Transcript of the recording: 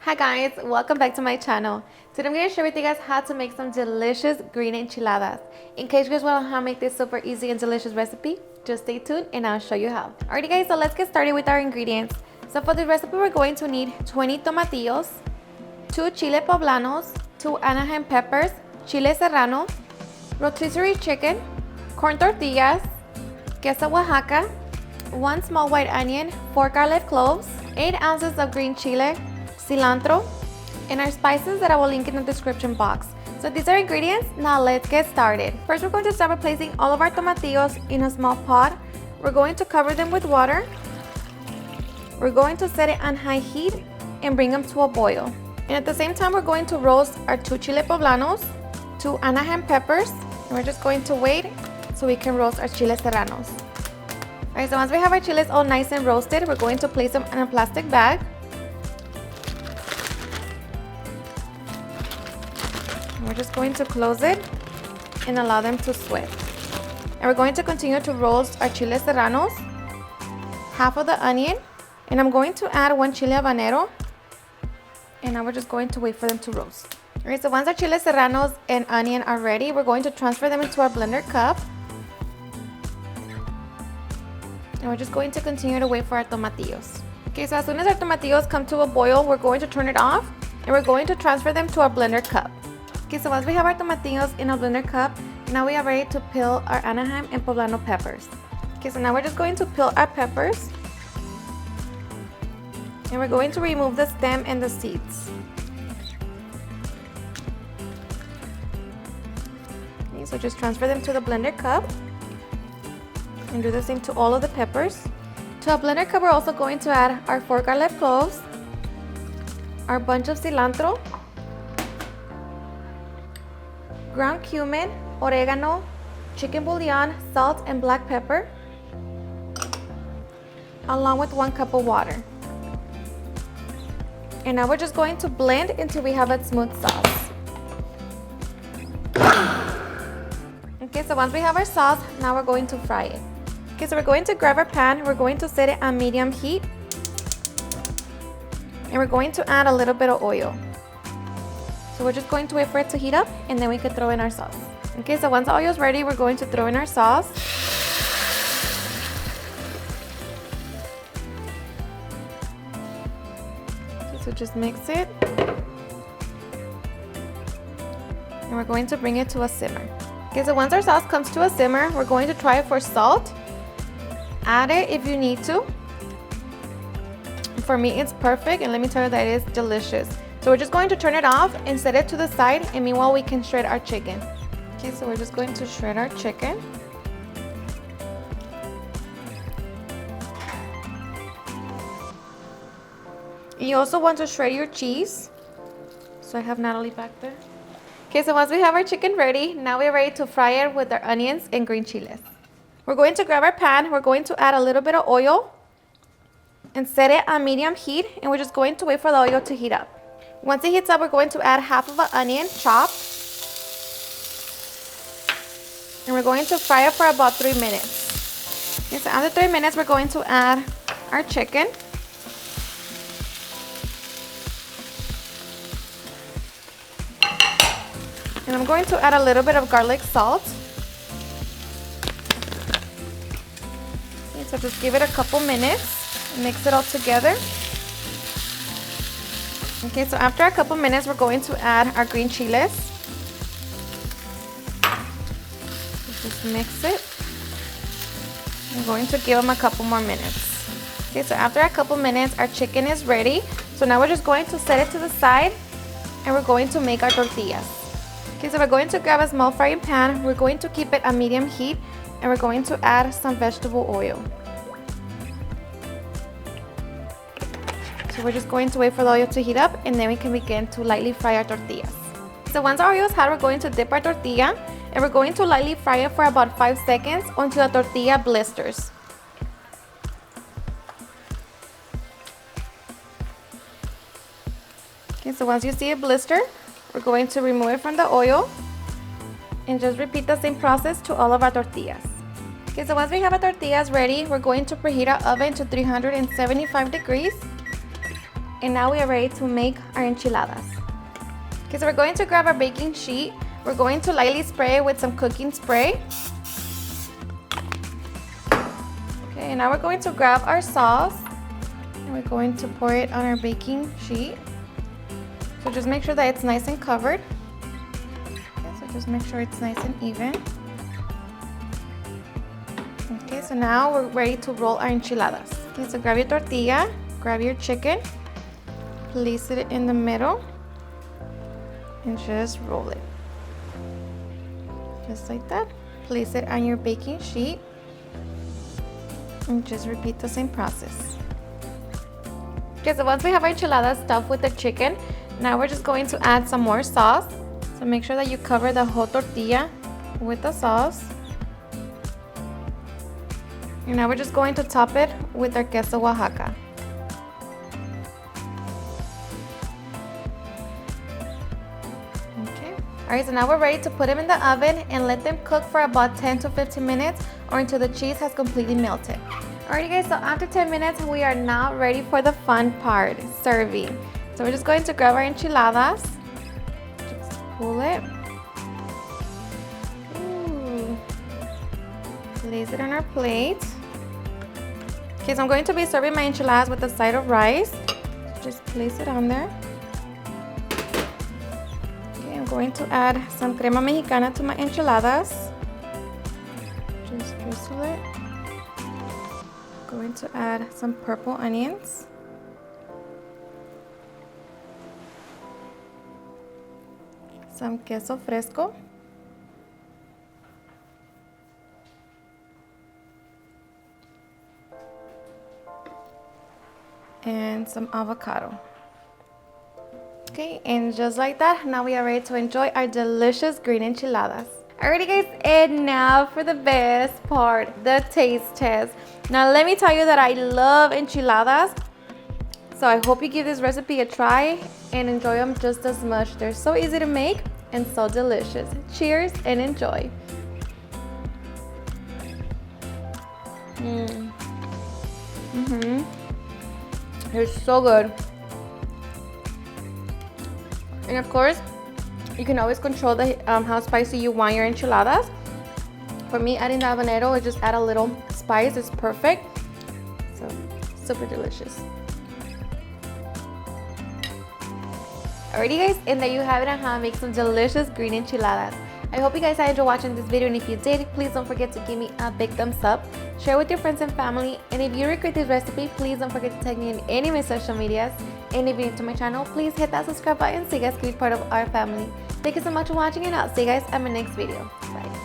Hi guys, welcome back to my channel. Today I'm going to share with you guys how to make some delicious green enchiladas. In case you guys want to know how to make this super easy and delicious recipe, just stay tuned and I'll show you how. Alrighty guys, so let's get started with our ingredients. So for this recipe we're going to need 20 tomatillos, 2 chile poblanos, 2 Anaheim peppers, chile serrano, rotisserie chicken, corn tortillas, queso Oaxaca, 1 small white onion, 4 garlic cloves, 8 ounces of green chile, cilantro, and our spices that I will link in the description box. So these are ingredients. Now let's get started. First we're going to start by placing all of our tomatillos in a small pot. We're going to cover them with water. We're going to set it on high heat and bring them to a boil. And at the same time we're going to roast our 2 chile poblanos, 2 Anaheim peppers, and we're just going to wait so we can roast our chile serranos. Alright, so once we have our chiles all nice and roasted, we're going to place them in a plastic bag. We're just going to close it and allow them to sweat. And we're going to continue to roast our chile serranos, half of the onion, and I'm going to add 1 chile habanero, and now we're just going to wait for them to roast. Alright, so once our chile serranos and onion are ready, we're going to transfer them into our blender cup. And we're just going to continue to wait for our tomatillos. Okay, so as soon as our tomatillos come to a boil, we're going to turn it off and we're going to transfer them to our blender cup. Okay, so once we have our tomatillos in our blender cup, now we are ready to peel our Anaheim and poblano peppers. Okay, so now we're just going to peel our peppers. And we're going to remove the stem and the seeds. Okay, so just transfer them to the blender cup. And do the same to all of the peppers. To our blender cup, we're also going to add our 4 garlic cloves, our bunch of cilantro, ground cumin, oregano, chicken bouillon, salt, and black pepper, along with 1 cup of water. And now we're just going to blend until we have a smooth sauce. Okay, so once we have our sauce, now we're going to fry it. Okay, so we're going to grab our pan, we're going to set it on medium heat, and we're going to add a little bit of oil. So we're just going to wait for it to heat up and then we can throw in our sauce. Okay, so once the oil is ready, we're going to throw in our sauce. Okay, so just mix it. And we're going to bring it to a simmer. Okay, so once our sauce comes to a simmer, we're going to try it for salt. Add it if you need to. For me, it's perfect, and let me tell you that it is delicious. So we're just going to turn it off and set it to the side, and meanwhile we can shred our chicken. Okay, so we're just going to shred our chicken. You also want to shred your cheese. So I have Natalie back there. Okay, so once we have our chicken ready, now we're ready to fry it with our onions and green chiles. We're going to grab our pan, we're going to add a little bit of oil and set it on medium heat, and we're just going to wait for the oil to heat up. Once it heats up, we're going to add half of an onion chopped, and we're going to fry it for about 3 minutes. Okay, so after 3 minutes, we're going to add our chicken. And I'm going to add a little bit of garlic salt. Okay, so just give it a couple minutes, mix it all together. Okay, so after a couple minutes, we're going to add our green chiles. Just mix it. I'm going to give them a couple more minutes. Okay, so after a couple minutes, our chicken is ready. So now we're just going to set it to the side and we're going to make our tortillas. Okay, so we're going to grab a small frying pan. We're going to keep it on medium heat and we're going to add some vegetable oil. So we're just going to wait for the oil to heat up and then we can begin to lightly fry our tortillas. So once our oil is hot, we're going to dip our tortilla and we're going to lightly fry it for about 5 seconds until the tortilla blisters. Okay, so once you see it blister, we're going to remove it from the oil and just repeat the same process to all of our tortillas. Okay, so once we have our tortillas ready, we're going to preheat our oven to 375 degrees. And now we are ready to make our enchiladas. Okay, so we're going to grab our baking sheet. We're going to lightly spray it with some cooking spray. Okay, and now we're going to grab our sauce and we're going to pour it on our baking sheet. So just make sure that it's nice and covered. Okay, so just make sure it's nice and even. Okay, so now we're ready to roll our enchiladas. Okay, so grab your tortilla, grab your chicken, place it in the middle, and just roll it. Just like that. Place it on your baking sheet, and just repeat the same process. Okay, so once we have our enchiladas stuffed with the chicken, now we're just going to add some more sauce. So make sure that you cover the whole tortilla with the sauce. And now we're just going to top it with our Queso Oaxaca. Okay. Alright, so now we're ready to put them in the oven and let them cook for about 10 to 15 minutes or until the cheese has completely melted. Alrighty guys, so after 10 minutes, we are now ready for the fun part, serving. So we're just going to grab our enchiladas. Just pull it. Ooh. Place it on our plate. Okay, so I'm going to be serving my enchiladas with a side of rice. Just place it on there. Okay, I'm going to add some crema mexicana to my enchiladas. Just drizzle it. Going to add some purple onions. Some queso fresco. And some avocado. Okay, and just like that, now we are ready to enjoy our delicious green enchiladas. Alrighty guys, and now for the best part, the taste test. Now let me tell you that I love enchiladas, so I hope you give this recipe a try and enjoy them just as much. They're so easy to make and so delicious. Cheers and enjoy. They're so good. And of course, you can always control the how spicy you want your enchiladas. For me, adding the habanero, I just add a little spice. It's perfect. So, super delicious. Alrighty guys, and there you have it on how to make some delicious green enchiladas. I hope you guys enjoyed watching this video, and if you did, please don't forget to give me a big thumbs up, share with your friends and family, and if you recreate this recipe, please don't forget to tag me in any of my social medias, and if you're new to my channel, please hit that subscribe button so you guys can be part of our family. Thank you so much for watching, and I'll see you guys at my next video. Bye.